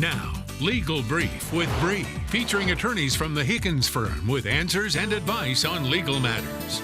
Now, Legal Brief with Bree, featuring attorneys from the Higgins Firm with answers and advice on legal matters.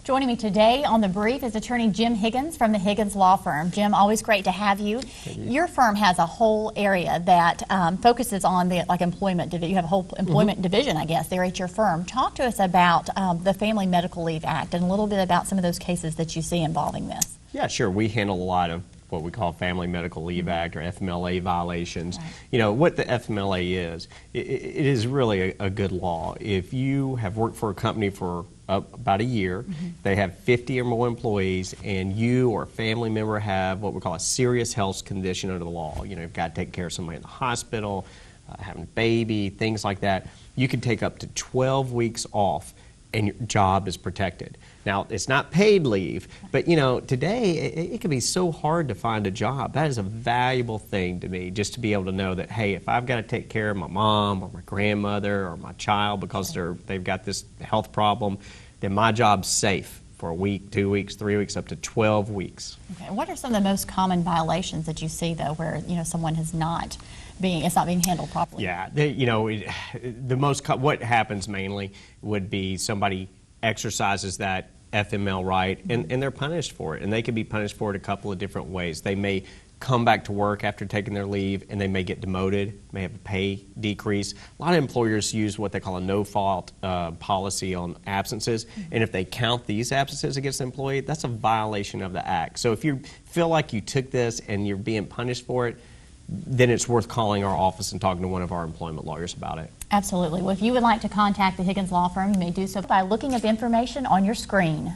Joining me today on The Brief is attorney Jim Higgins from the Higgins Law Firm. Jim, always great to have you. Your firm has a whole area that focuses on the employment. You have a whole employment division, I guess, there at your firm. Talk to us about the Family Medical Leave Act and a little bit about some of those cases that you see involving this. Yeah, sure. We handle a lot of what we call Family Medical Leave Act or FMLA violations. Right. You know, what the FMLA is, it is really a good law. If you have worked for a company for about a year, they have 50 or more employees, and you or a family member have what we call a serious health condition under the law. You know, you've got to take care of somebody in the hospital, having a baby, things like that. You can take up to 12 weeks off and your job is protected. Now, it's not paid leave, but you know, today it can be so hard to find a job. That is a valuable thing to me, just to be able to know that, hey, if I've got to take care of my mom or my grandmother or my child because they've got this health problem, then my job's safe for a week, 2 weeks, 3 weeks, up to 12 weeks. Okay. What are some of the most common violations that you see, though, where someone is not being handled properly? Yeah, what happens mainly would be somebody exercises that FML right, and they're punished for it, and they can be punished for it a couple of different ways. They may come back to work after taking their leave, and they may get demoted, may have a pay decrease. A lot of employers use what they call a no-fault policy on absences, and if they count these absences against the employee, that's a violation of the act. So if you feel like you took this and you're being punished for it, then it's worth calling our office and talking to one of our employment lawyers about it. Absolutely. Well, if you would like to contact the Higgins Law Firm, you may do so by looking at the information on your screen.